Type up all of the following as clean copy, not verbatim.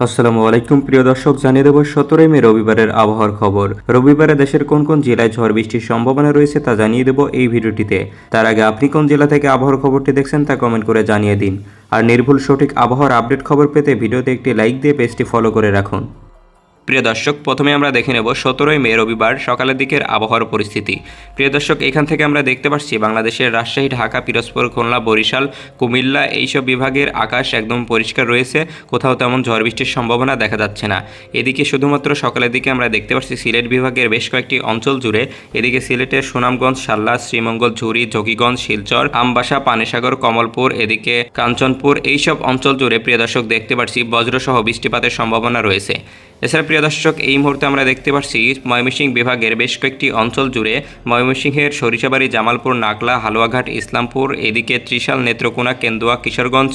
আসসালামু আলাইকুম প্রিয় দর্শক, জানিয়ে দেব 17 মে রবিবারের আবহাওয়ার খবর। রবিবারে দেশের কোন কোন জেলায় ঝড় বৃষ্টির সম্ভাবনা রয়েছে তা জানিয়ে দেব এই ভিডিওটিতে। তার আগে আপনি কোন জেলা থেকে আবহাওয়ার খবরটি দেখছেন তা কমেন্ট করে জানিয়ে দিন। আর নির্ভুল সঠিক আবহাওয়ার আপডেট খবর পেতে ভিডিওতে একটি লাইক দিয়ে পেজটি ফলো করে রাখুন। প্রিয় দর্শক, প্রথমে আমরা দেখে নেব 17 মে রবিবার সকালের দিকের আবহাওয়ার পরিস্থিতি। প্রিয় দর্শক, এখান থেকে আমরা দেখতে পাচ্ছি বাংলাদেশের রাজশাহী, ঢাকা, পিরোজপুর, খুলনা, বরিশাল, কুমিল্লা এইসব বিভাগের আকাশ একদম পরিষ্কার রয়েছে। কোথাও তেমন ঝড় বৃষ্টির সম্ভাবনা দেখা যাচ্ছে না। এদিকে শুধুমাত্র সকালের দিকে আমরা দেখতে পাচ্ছি সিলেট বিভাগের বেশ কয়েকটি অঞ্চল জুড়ে, এদিকে সিলেটের সুনামগঞ্জ, সাল্লা, শ্রীমঙ্গল, ঝুরি, জকিগঞ্জ, শিলচর, আমবাসা, পানিসাগর, কমলপুর, এদিকে কাঞ্চনপুর এইসব অঞ্চল জুড়ে প্রিয় দর্শক দেখতে পাচ্ছি বজ্রসহ বৃষ্টিপাতের সম্ভাবনা রয়েছে। এছাড়া প্রিয় দর্শক, এই মুহূর্তে আমরা দেখতে পাচ্ছি ময়মনসিংহ বিভাগের বেশ কয়েকটি অঞ্চল জুড়ে ময়মনসিংহের সরিষাবাড়ি, জামালপুর, নাকলা, হালুয়াঘাট, ইসলামপুর, এদিকে ত্রিশাল, নেত্রকোনা, কেন্দুয়া, কিশোরগঞ্জ,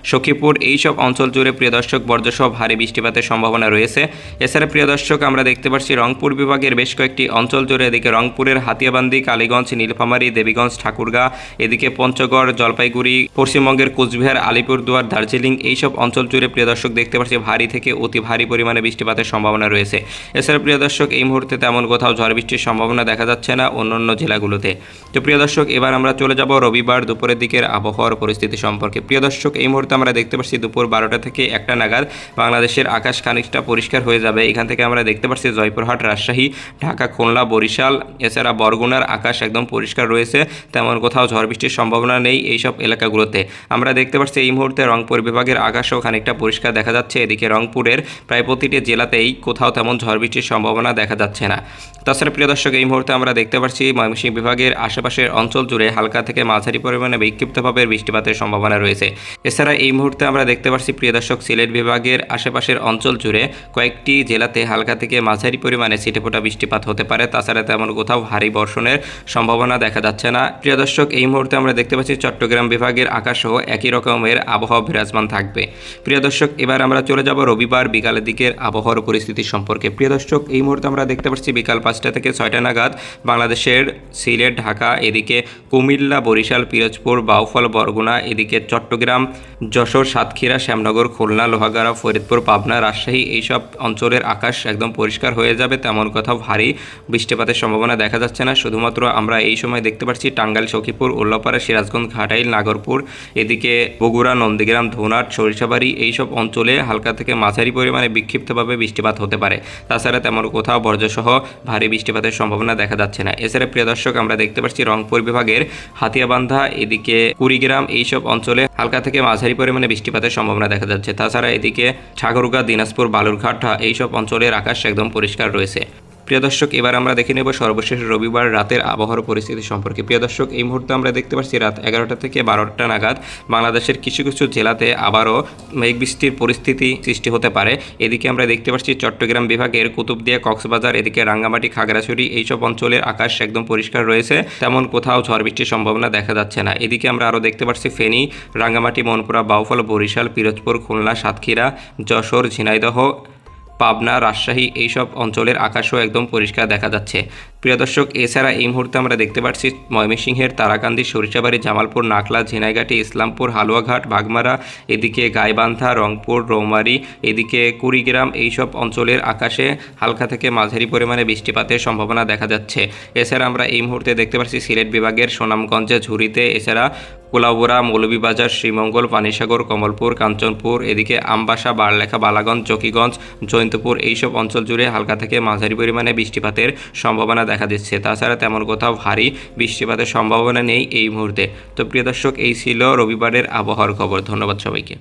সখীপুর এইসব অঞ্চল জুড়ে প্রিয় দর্শক বজ্রসহ ভারী বৃষ্টিপাতের সম্ভাবনা রয়েছে। এছাড়া প্রিয় দর্শক, আমরা দেখতে পাচ্ছি রংপুর বিভাগের বেশ কয়েকটি অঞ্চল জুড়ে, এদিকে রংপুরের হাতিয়াবান্দি, কালীগঞ্জ, নীলফামারী, দেবীগঞ্জ, ঠাকুরগাঁ, এদিকে পঞ্চগড়, জলপাইগুড়ি, পশ্চিমবঙ্গের কোচবিহার, আলিপুরদুয়ার, দার্জিলিং এইসব অঞ্চল জুড়ে প্রিয় দর্শক দেখতে পাচ্ছি ভারী থেকে অতি ভারী পরিমাণে বৃষ্টিপাতের সম্ভাবনা রয়েছে। এছাড়া প্রিয় দর্শক, এই মুহূর্তে তেমন কোথাও ঝড় বৃষ্টির সম্ভাবনা দেখা যাচ্ছে না অন্যান্য জেলাগুলোতে। তো প্রিয় দর্শক, এবার আমরা চলে যাব রবিবার দুপুরের দিকের আবহাওয়ার পরিস্থিতি সম্পর্কে। প্রিয় দর্শক, এই মুহূর্তে আমরা দেখতে পাচ্ছি দুপুর 12টা থেকে 1টা নাগাদ বাংলাদেশের আকাশ খানিকটা পরিষ্কার হয়ে যাবে। এখান থেকে আমরা দেখতে পাচ্ছি জয়পুরহাট, রাজশাহী, ঢাকা, খুলনা, বরিশাল, এছাড়া বরগুনার আকাশ একদম পরিষ্কার রয়েছে। তেমন কোথাও ঝড় বৃষ্টির সম্ভাবনা নেই এইসব এলাকাগুলোতে। আমরা দেখতে পাচ্ছি এই মুহূর্তে রংপুর বিভাগের আকাশও খানিকটা পরিষ্কার দেখা যাচ্ছে। এদিকে রংপুরের প্রায় প্রতিটি জেলাতেই কোথাও তেমন ঝড় বৃষ্টির সম্ভাবনা দেখা যাচ্ছে না। তাছাড়া প্রিয় দর্শক, এই মুহূর্তে আমরা দেখতে পাচ্ছি ময়মনসিংহ বিভাগের আশেপাশের অঞ্চল জুড়ে হালকা থেকে মাঝারি পরিমাণে বিক্ষিপ্তভাবে বৃষ্টিপাতের সম্ভাবনা রয়েছে। এছাড়া এই মুহূর্তে আমরা দেখতে পাচ্ছি প্রিয় দর্শক সিলেট বিভাগের আশেপাশের অঞ্চল জুড়ে কয়েকটি জেলাতে হালকা থেকে মাঝারি পরিমাণে ছিটেফোঁটা বৃষ্টিপাত হতে পারে। তাছাড়া তেমন কোথাও ভারী বর্ষণের সম্ভাবনা দেখা যাচ্ছে না। প্রিয় দর্শক, এই মুহূর্তে আমরা দেখতে পাচ্ছি চট্টগ্রাম বিভাগের আকাশসহ একই রকমের আবহাওয়া বিরাজমান থাকবে। প্রিয় দর্শক, এবার আমরা চলে যাব রবিবার বিকালের দিকের আবহাওয়ার পরিস্থিতি সম্পর্কে। প্রিয় দর্শক, এই মুহূর্তে আমরা দেখতে পাচ্ছি বিকাল 5টা থেকে 6টা নাগাদ বাংলাদেশের সিলেট, ঢাকা, এদিকে কুমিল্লা, বরিশাল, পিরোজপুর, বাউফল, বরগুনা, এদিকে চট্টগ্রাম, যশোর, সাতক্ষীরা, শ্যামনগর, খুলনা, লোহাগাড়া, ফরিদপুর, পাবনা, রাজশাহী এইসব অঞ্চলের আকাশ একদম পরিষ্কার হয়ে যাবে। তেমন কোথাও ভারী বৃষ্টিপাতের সম্ভাবনা দেখা যাচ্ছে না। শুধুমাত্র আমরা এই সময় দেখতে পাচ্ছি টাঙ্গাইল, সখীপুর, উল্লাপাড়া, সিরাজগঞ্জ, ঘাটাইল, নাগরপুর, এদিকে বগুড়া, নন্দীগ্রাম, ধুনাট, সরিষাবাড়ি এইসব অঞ্চলে হালকা থেকে মাঝারি পরিমাণে বিক্ষিপ্তভাবে বৃষ্টিপাত হতে পারে। তাছাড়া তেমন কোথাও বজ্রসহ ভারী বৃষ্টিপাতের সম্ভাবনা দেখা যাচ্ছে না। এছাড়া প্রিয় দর্শক, আমরা দেখতে পাচ্ছি রংপুর বিভাগের হাতিয়াবান্ধা, এদিকে কুড়িগ্রাম এইসব অঞ্চলে হালকা থেকে মাঝারি পরিমাণে বৃষ্টিপাতের সম্ভাবনা দেখা যাচ্ছে। তাছাড়া এদিকে ঠাকুরগাঁ, দিনাজপুর, বালুরঘাট এইসব অঞ্চলের আকাশ একদম পরিষ্কার রয়েছে। প্রিয় দর্শক, এবার আমরা দেখে নেব সর্বশেষ রবিবার রাতের আবহাওয়ার পরিস্থিতি সম্পর্কে। প্রিয় দর্শক, এই মুহূর্তে আমরা দেখতে পাচ্ছি রাত 11টা থেকে 12টা নাগাদ বাংলাদেশের কিছু কিছু জেলাতে আবারও মেঘ বৃষ্টির পরিস্থিতি সৃষ্টি হতে পারে। এদিকে আমরা দেখতে পাচ্ছি চট্টগ্রাম বিভাগের কুতুবদিয়া, কক্সবাজার, এদিকে রাঙ্গামাটি, খাগড়াছড়ি এইসব অঞ্চলের আকাশ একদম পরিষ্কার রয়েছে। তেমন কোথাও ঝড় বৃষ্টির সম্ভাবনা দেখা যাচ্ছে না। এদিকে আমরা আরও দেখতে পাচ্ছি ফেনী, রাঙ্গামাটি, মনপুরা, বাউফল, বরিশাল, পিরোজপুর, খুলনা, সাতক্ষীরা, যশোর, ঝিনাইদহ, পাবনা, রাজশাহী এইসব অঞ্চলের আকাশও একদম পরিষ্কার দেখা যাচ্ছে। প্রিয় দর্শক, এছাড়া এই মুহূর্তে আমরা দেখতে পাচ্ছি ময়মনসিংহের তারাকান্দি, সরিষাবাড়ি, জামালপুর, নাকলা, ঝিনাইগাটি, ইসলামপুর, হালুয়াঘাট, বাগমারা, এদিকে গাইবান্ধা, রংপুর, রৌমারী, এদিকে কুড়িগ্রাম এইসব অঞ্চলের আকাশে হালকা থেকে মাঝারি পরিমাণে বৃষ্টিপাতের সম্ভাবনা দেখা যাচ্ছে। এছাড়া আমরা এই মুহূর্তে দেখতে পাচ্ছি সিলেট বিভাগের সুনামগঞ্জে, ঝুরিতে, এছাড়া কোলাউড়া, মৌলভীবাজার, শ্রীমঙ্গল, পানিসাগর, কমলপুর, কাঞ্চনপুর, এদিকে আমবাসা, বারলেখা, বালাগঞ্জ, জকিগঞ্জ, জয়ন্তপুর এইসব অঞ্চল জুড়ে হালকা থেকে মাঝারি পরিমাণে বৃষ্টিপাতের সম্ভাবনা দেখা দিচ্ছে। তাছাড়া তেমন কোথাও ভারী বৃষ্টিপাতের সম্ভাবনা নেই এই মুহূর্তে। তো প্রিয় দর্শক, এই ছিল রবিবারের আবহাওয়ার খবর। ধন্যবাদ সবাইকে।